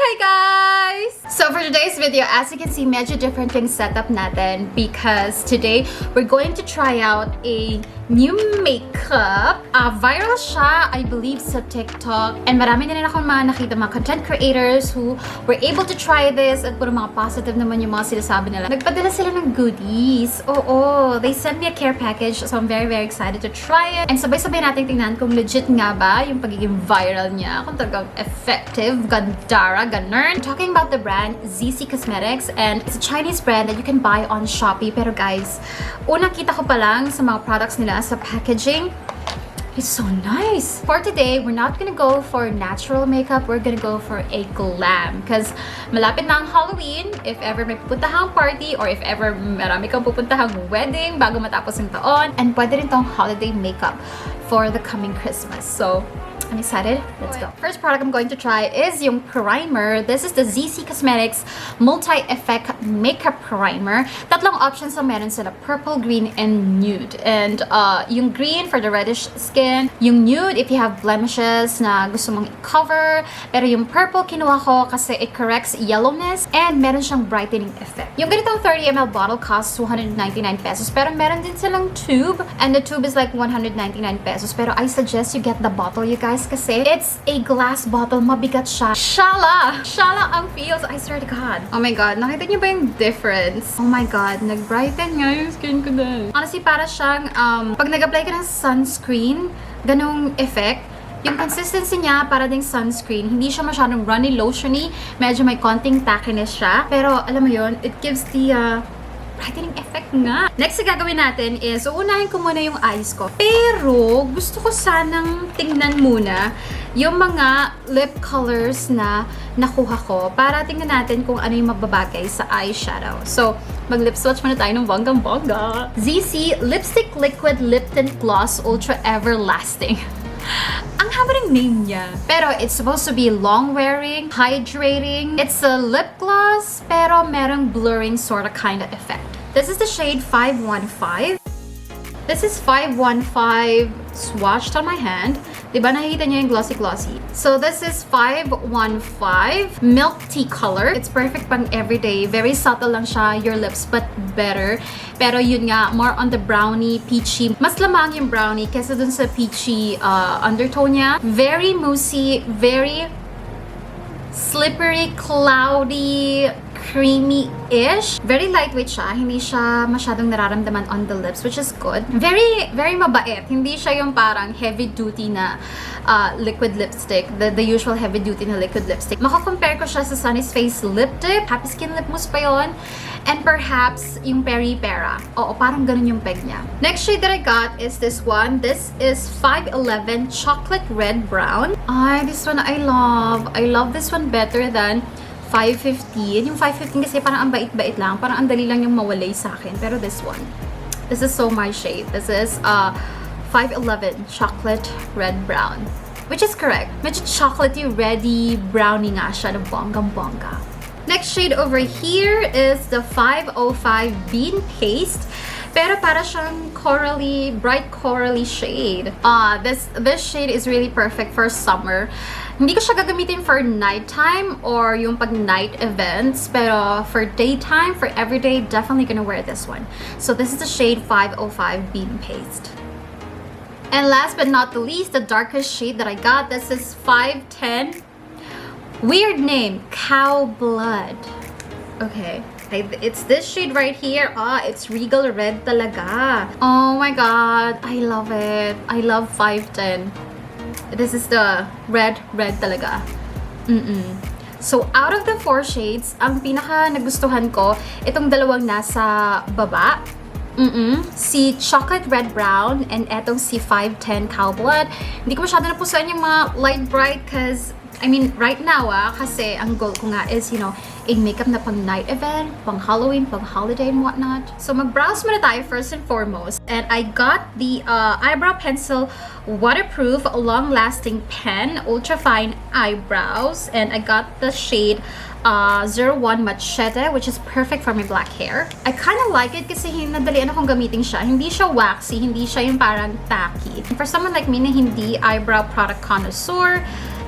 Hi guys! So for today's video, as you can see, medyo different yung setup natin because today we're going to try out a new makeup. Viral siya, I believe, sa TikTok. And marami na rin akong mga nakita mga content creators who were able to try this at puro mga positive naman yung mga sinasabi nila. Nagpadala sila ng goodies. Oo, they sent me a care package, so I'm very excited to try it. And sabay-sabay natin tingnan kung legit nga ba yung pagiging viral niya, kung talagang effective, gandara, ganun. I'm talking about the brand ZEESEA Cosmetics, and it's a Chinese brand that you can buy on Shopee. Pero guys, unang kita ko pa lang sa mga products nila sa packaging, it's so nice. For today, we're not gonna go for natural makeup. We're gonna go for a glam. Because malapit na ang Halloween. If ever may pupuntahang party or if ever marami kang pupuntahang wedding bago matapos ang taon. And pwede rin tong holiday makeup for the coming Christmas. So, I'm excited. Let's go. First product I'm going to try is yung primer. This is the ZEESEA Cosmetics Multi-Effect Makeup Primer. Tatlong options ang meron sila: purple, green, and nude. And yung green for the reddish skin. Yung nude if you have blemishes na gusto mong i-cover. Pero yung purple kinuha ko kasi it corrects yellowness and meron siyang brightening effect. Yung ganitong 30 ml bottle costs 299 pesos. Pero meron din silang tube. And the tube is like 199 pesos. Pero I suggest you get the bottle, you guys. Kasi it's a glass bottle, mabigat siya. Shala! Shala ang feels, I swear to God. Oh my God, nakita niyo ba yung difference? Oh my God, nag-brighten nga yung skin ko din. Honestly, para siyang, pag nag-apply ka ng sunscreen, ganong effect. Yung consistency niya, para ding sunscreen. Hindi siya masyadong runny, lotiony. Medyo may konting tackiness siya. Pero, alam mo yun, it gives the, brightening effect nga. Next na gagawin natin is, uunahin ko muna yung eyes ko. Pero, gusto ko sanang tingnan muna yung mga lip colors na nakuha ko para tingnan natin kung ano yung mababagay sa eyeshadow. So, mag-lip swatch muna tayo ng bonggang-bongga. ZEESEA Lipstick Liquid Lip Tint Gloss Ultra Everlasting. Ang haba ng name niya. Pero it's supposed to be long-wearing, hydrating. It's a lip gloss, pero merong blurring sort of kind of effect. This is the shade 515. This is 515 swatched on my hand. Diba nakikita niyo yung glossy-glossy? So this is 515 Milk Tea color. It's perfect pang everyday. Very subtle lang siya, your lips, but better. Pero yun nga, more on the brownie, peachy. Mas lamang yung brownie kesa dun sa peachy undertone niya. Very moussey, very slippery, cloudy, creamy-ish. Very lightweight siya. Hindi siya masyadong nararamdaman on the lips, which is good. Very mabait. Hindi siya yung parang heavy-duty na liquid lipstick. The usual heavy-duty na liquid lipstick. Makakompare ko siya sa Sunny's Face Lip Tip. Happy Skin Lip Mousse pa yun. And perhaps yung Peri Pera. Oo, parang ganun yung peg niya. Next shade that I got is this one. This is 511 Chocolate Red Brown. Ay, this one I love. I love this one better than 515. Yung 515 kasi parang ang bait-bait lang. Parang ang dali lang yung mawalay sa akin. Pero this one, this is so my shade. This is 511 Chocolate Red Brown. Which is correct. Medyo chocolatey, reddy, brownie nga siya na bonggang-bongga. Next shade over here is the 505 Bean Paste. Pero para siyang corally, bright corally shade. This shade is really perfect for summer. Hindi ko siya gagamitin for nighttime or yung pag night events. Pero for daytime, for everyday, definitely gonna wear this one. So this is the shade 505 Bean Paste. And last but not the least, the darkest shade that I got. This is 510. Weird name, Cow Blood. Okay. It's this shade right here. It's Regal Red talaga. Oh my God. I love it. I love 510. This is the red talaga. So, out of the 4 shades, ang pinaka nagustuhan ko, itong dalawang nasa baba. Si Chocolate Red Brown and etong si 510 Cow Blood. Hindi ko masyado napusuan yung mga light bright because I mean, right now, kasi ang goal ko nga is, you know, a makeup na pang night event, pang Halloween, pang holiday and whatnot. So, mag-browse muna tayo first and foremost. And I got the Eyebrow Pencil Waterproof Long-Lasting Pen Ultra Fine Eyebrows. And I got the shade 01 Machete, which is perfect for my black hair. I kind of like it kasi nadalian akong gamitin siya. Hindi siya waxy, hindi siya yung parang tacky. For someone like me na hindi eyebrow product connoisseur,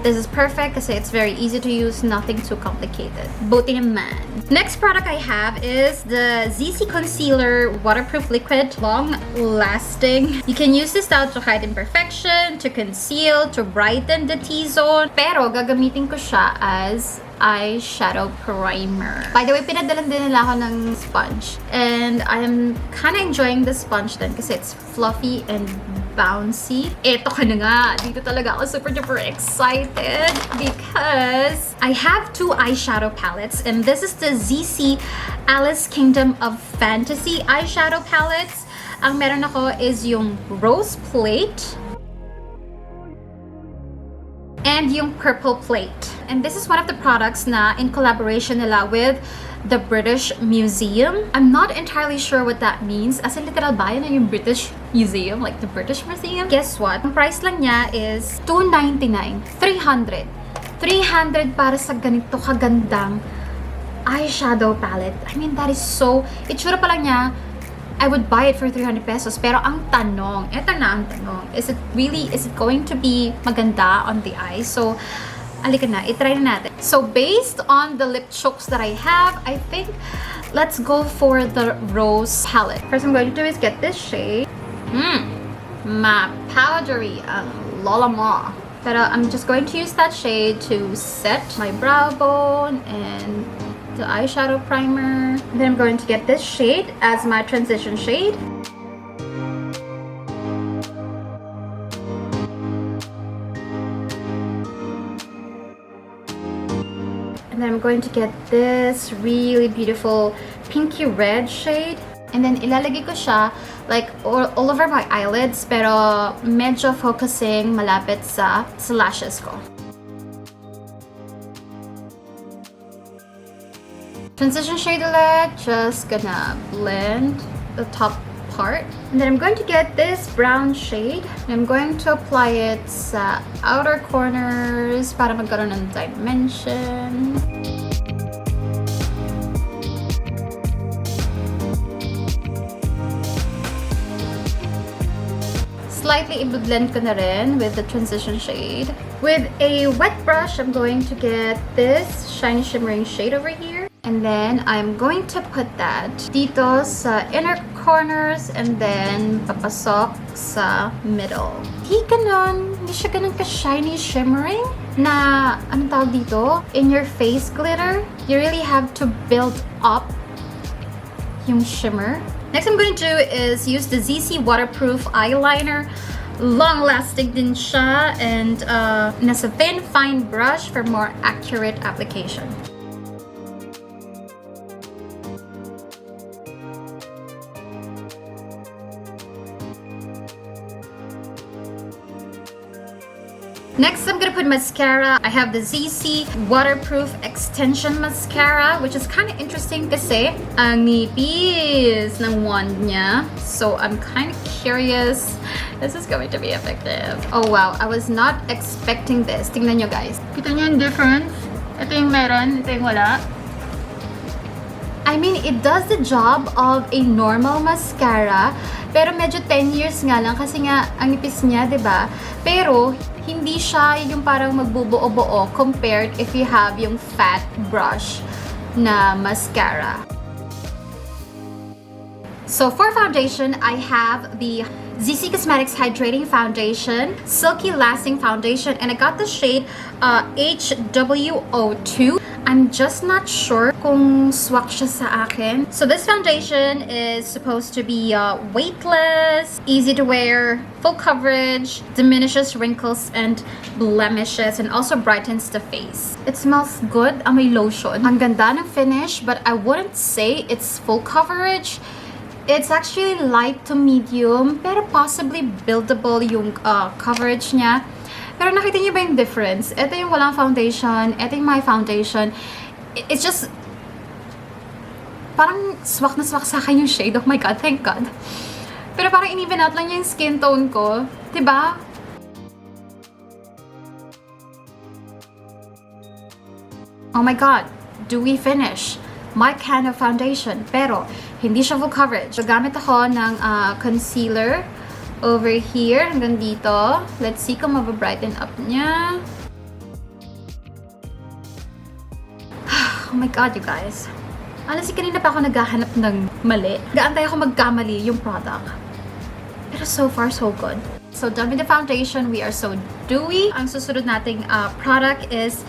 This is perfect kasi it's very easy to use, nothing too complicated. Buti naman. Next product I have is the ZEESEA Concealer Waterproof Liquid. Long-lasting. You can use this style to hide imperfection, to conceal, to brighten the T-zone. Pero gagamitin ko siya as eyeshadow primer. By the way, pinadalan din nila ako ng sponge. And I'm kind of enjoying the sponge din kasi it's fluffy and bouncy. Eto ka na nga. Dito talaga ako super duper excited because I have two eyeshadow palettes and this is the ZEESEA Alice Kingdom of Fantasy eyeshadow palettes. Ang meron ako is yung Rose Plate and yung Purple Plate. And this is one of the products na in collaboration nila with the British Museum. I'm not entirely sure what that means. As in literal ba yun yung British Museum? Like the British Museum? Guess what? Ang price lang niya is $299. 300. 300 para sa ganito kagandang eyeshadow palette. I mean, that is so... Itsura pa lang niya, I would buy it for 300 pesos. Pero ang tanong, eto na ang tanong, is it going to be maganda on the eye? So, alika na, itry na natin. So, based on the lip chokes that I have, I think let's go for the rose palette. First I'm going to do is get this shade. Ma-powdery ang lola mo. Pero I'm just going to use that shade to set my brow bone and the eyeshadow primer. Then I'm going to get this shade as my transition shade. And then I'm going to get this really beautiful pinky red shade. And then ilalagay ko siya like all over my eyelids pero medyo focusing malapit sa lashes ko. Transition shade ulit, just gonna blend the top part. And then I'm going to get this brown shade. I'm going to apply it sa outer corners para magkaroon ng dimension. Slightly i-blend ko na rin with the transition shade. With a wet brush, I'm going to get this shiny shimmering shade over here. And then I'm going to put that dito sa inner corners and then papasok sa middle. Hindi ganon, hindi siya ganon ka-shiny shimmering na, anong tawag dito? In your face glitter. You really have to build up yung shimmer. Next I'm going to do is use the ZEESEA Waterproof Eyeliner. Long-lasting din siya and nasa thin, fine brush for more accurate application. Next, I'm gonna put mascara. I have the ZEESEA Waterproof Extension Mascara, which is kind of interesting kasi ang nipis ng wand niya. So I'm kind of curious. This is going to be effective. Oh wow, I was not expecting this. Tingnan nyo guys. Kita nyo yung difference? Ito yung meron, ito yung wala. I mean, it does the job of a normal mascara, pero medyo 10 years nga lang kasi nga ang nipis niya, 'di ba? Pero hindi siya yung parang magbubuo-buo compared if you have yung fat brush na mascara. So for foundation, I have the ZEESEA Cosmetics Hydrating Foundation, Silky Lasting Foundation, and I got the shade HW02. I'm just not sure kung swak siya sa akin. So this foundation is supposed to be weightless, easy to wear, full coverage, diminishes wrinkles and blemishes, and also brightens the face. It smells good. Amoy lotion. Ang ganda ng finish, but I wouldn't say it's full coverage. It's actually light to medium, pero possibly buildable yung coverage niya. Pero nakita niyo ba yung difference? Ito yung walang foundation, ito yung my foundation. It's just, parang swak na swak sa akin yung shade. Oh my God, thank God. Pero parang in-even out lang yung skin tone ko. Diba? Oh my God, dewy finish. My kind of foundation. Pero, hindi siya full coverage. So, gamit ako ng concealer over here hanggang dito. Let's see kung mababrighten up niya. Oh my God, you guys. Honestly, kanina pa ako naghahanap ng mali. Gaantay ako magkamali yung product. Pero so far, so good. So done with the foundation. We are so dewy. Ang susunod nating product is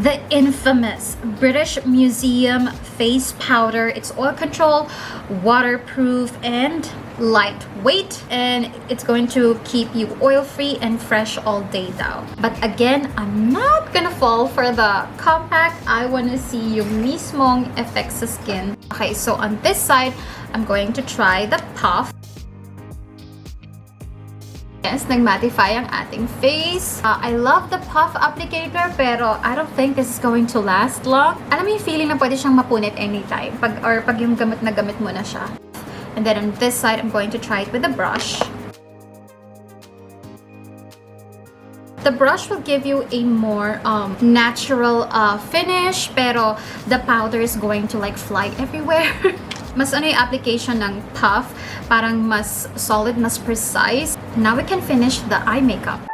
the infamous British Museum Face Powder. It's oil control, waterproof, and lightweight. And it's going to keep you oil-free and fresh all day daw. But again, I'm not gonna fall for the compact. I wanna see yung mismong effect sa skin. Okay, so on this side, I'm going to try the puff. Yes, nag-mattify ang ating face. I love the puff applicator, pero I don't think this is going to last long. Alam mo yung feeling na pwede siyang mapunit anytime. Pag yung gamit na gamit mo na siya. And then on this side, I'm going to try it with a brush. The brush will give you a more natural finish, pero the powder is going to like fly everywhere. Mas ano yung application ng puff, parang mas solid, mas precise. Now we can finish the eye makeup.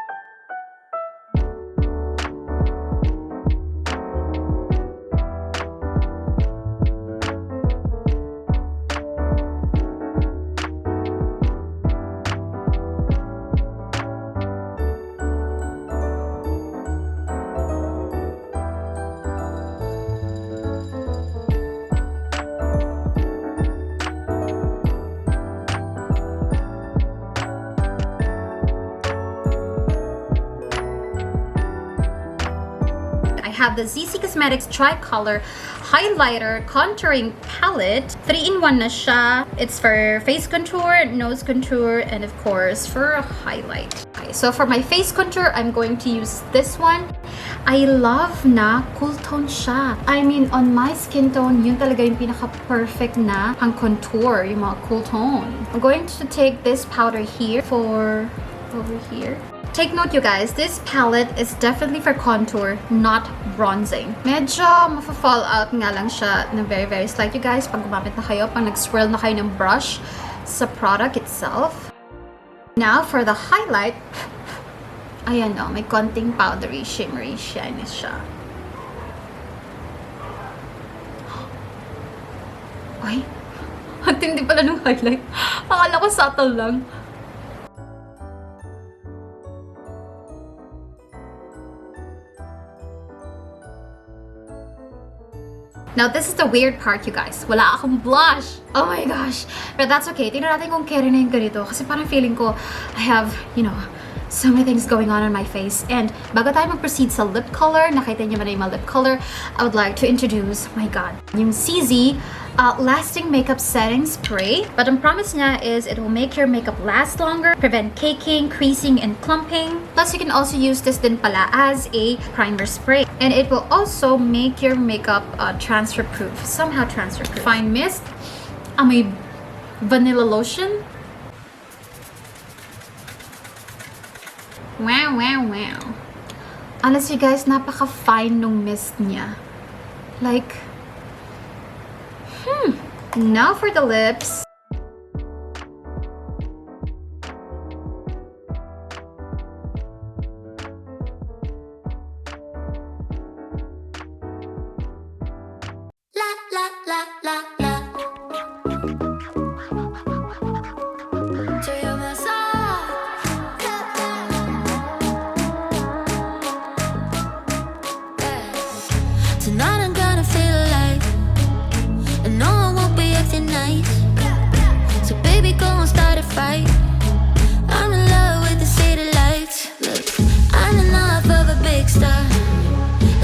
I have the ZEESEA Cosmetics Tricolor Highlighter Contouring Palette. 3-in-1 na siya. It's for face contour, nose contour, and of course, for a highlight. Okay, so for my face contour, I'm going to use this one. I love na cool tone siya. I mean, on my skin tone, yun talaga yung pinaka-perfect na pang contour, yung mga cool tone. I'm going to take this powder here for over here. Take note, you guys, this palette is definitely for contour, not bronzing. Medyo mafa-fall out nga lang siya na very, very slight, you guys, pag gumamit na kayo, pag nag-swirl na kayo ng brush sa product itself. Now, for the highlight, ayan o, may konting powdery, shimmery, shiny siya. Ay, ang tindi pala ng highlight. Akala ko subtle lang. Now, this is the weird part, you guys. Wala akong blush. Oh my gosh. But that's okay. Tingnan natin kung carry na yung ganito. Kasi parang feeling ko, I have, you know, so many things going on my face. And bago tayo mag-proceed sa lip color, nakita niyo ba na yung mga lip color, I would like to introduce, my God, yung ZEESEA Lasting Makeup Setting Spray. But ang promise niya is it will make your makeup last longer, prevent caking, creasing, and clumping. Plus, you can also use this din pala as a primer spray. And it will also make your makeup transfer-proof. Somehow transfer-proof. Fine mist. May vanilla lotion. Wow, wow, wow. Honestly, guys, napaka-fine nung mist niya. Like, now for the lips. La la la la la. ZEESEA Mascara. Tonight I'm gonna feel alive, and no one won't be acting nice. So baby, go and start a fight. I'm in love with the city lights. Look, I'm enough of a big star.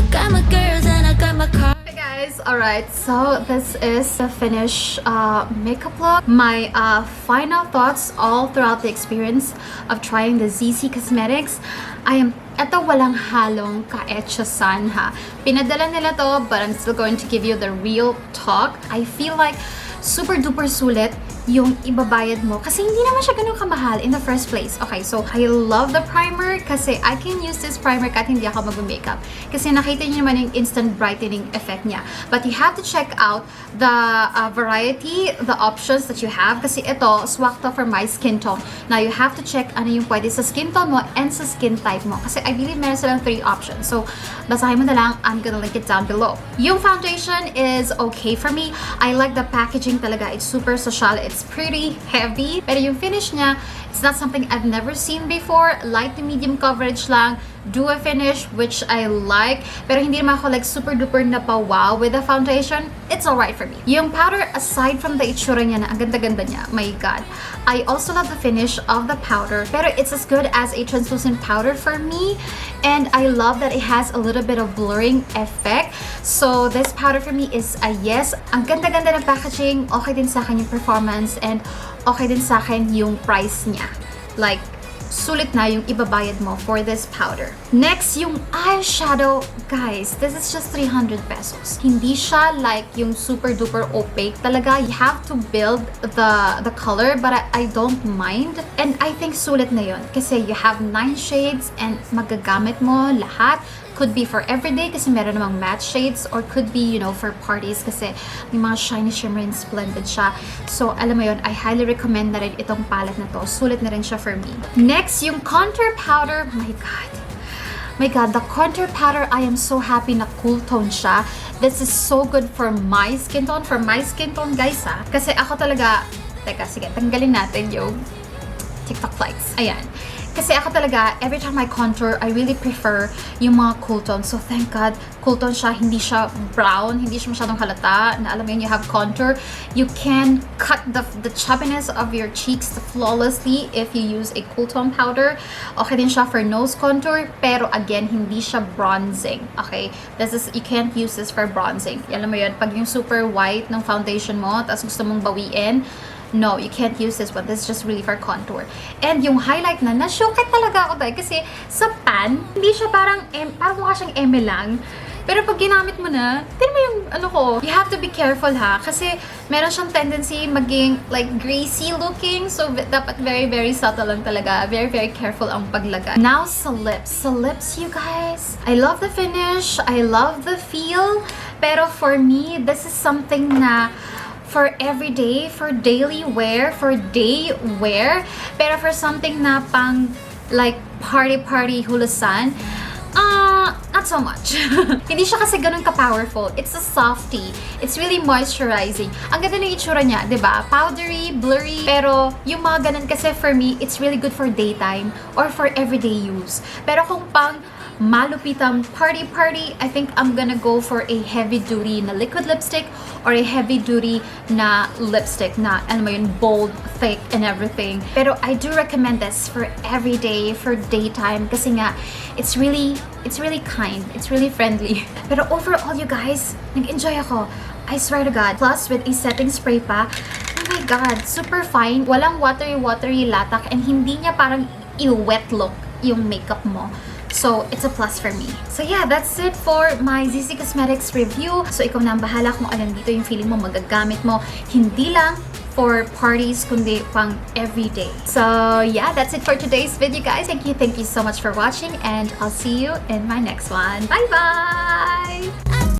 I got my girls and I got my car. Hey guys, alright, so this is the finished makeup look. My final thoughts all throughout the experience of trying the ZEESEA Cosmetics. Eto walang halong ka-etchasan ha. Pinadala nila to, but I'm still going to give you the real talk. I feel like super duper sulit yung ibabayad mo. Kasi hindi naman siya ganun kamahal in the first place. Okay, so I love the primer kasi I can use this primer kahit hindi ako mag-makeup. Kasi nakita niyo naman yung instant brightening effect niya. But you have to check out the variety, the options that you have. Kasi ito, swak to for my skin tone. Now, you have to check ano yung pwede sa skin tone mo and sa skin type mo. Kasi I believe meron silang 3 options. So, basahin mo na lang. I'm gonna link it down below. Yung foundation is okay for me. I like the packaging talaga. It's super social. It's pretty heavy. Pero yung finish niya, it's not something I've never seen before. Light to medium coverage lang. Dewy finish, which I like. Pero hindi naman ako like super duper na pa wow with the foundation. It's alright for me. Yung powder, aside from the itsura niya na ang ganda-ganda niya, my god. I also love the finish of the powder. Pero it's as good as a translucent powder for me. And I love that it has a little bit of blurring effect. So this powder for me is a yes. Ang ganda-ganda ng packaging. Okay din sa akin yung performance. And okay din sa akin yung price niya. Like, sulit na yung ibabayad mo for this powder. Next, yung eyeshadow. Guys, this is just 300 pesos. Hindi siya like yung super duper opaque. Talaga, you have to build the color, but I don't mind. And I think sulit na yun. Kasi you have 9 shades and magagamit mo lahat. Could be for everyday kasi meron namang matte shades, or could be, you know, for parties kasi may mga shiny, shimmering, splendid siya. So, alam mo yun, I highly recommend na rin itong palette na to. Sulit na rin siya for me. Next, yung contour powder. My god. My god, the contour powder, I am so happy na cool tone siya. This is so good for my skin tone. For my skin tone, guys, ha. Kasi ako talaga, teka, sige, tanggalin natin yung TikTok lights. Ayan. Kasi ako talaga, every time I contour, I really prefer yung mga cool tone. So, thank God, cool tone siya. Hindi siya brown. Hindi siya masyadong halata. Na alam mo yun, you have contour. You can cut the chubbiness of your cheeks flawlessly if you use a cool tone powder. Okay din siya for nose contour. Pero again, hindi siya bronzing. Okay? You can't use this for bronzing. Alam mo yun, pag yung super white ng foundation mo, tapos gusto mong bawiin, no, you can't use this one. This is just really for contour. And yung highlight na, na-shocket talaga ako dahil kasi sa pan, hindi siya parang mukha siyang eme lang. Pero pag ginamit mo na, tignan mo yung ano ko. You have to be careful ha. Kasi meron siyang tendency maging like greasy looking. So dapat very, very subtle lang talaga. Very, very careful ang paglagay. Now sa lips. Sa lips, you guys. I love the finish. I love the feel. Pero for me, this is something na for everyday, for daily wear, for day wear. Pero for something na pang like party hulusan, not so much. Hindi siya kasi ganun ka-powerful. It's a softie. It's really moisturizing. Ang ganda ng itsura niya, di ba? Powdery, blurry. Pero yung mga ganun kasi for me, it's really good for daytime or for everyday use. Pero kung pang malupitang party, I think I'm gonna go for a heavy-duty na liquid lipstick or a heavy-duty na lipstick na, alam mo yun, bold, thick, and everything. Pero I do recommend this for everyday, for daytime, kasi nga, it's really kind, it's really friendly. Pero overall, you guys, nag-enjoy ako. I swear to God. Plus, with a setting spray pa, oh my God, super fine. Walang watery latak, and hindi niya parang i-wet look yung makeup mo. So, it's a plus for me. So yeah, that's it for my ZEESEA Cosmetics review. So, ikaw na ang bahala kung alin dito yung feeling mo, magagamit mo. Hindi lang for parties, kundi pang everyday. So yeah, that's it for today's video, guys. Thank you so much for watching, and I'll see you in my next one. Bye-bye!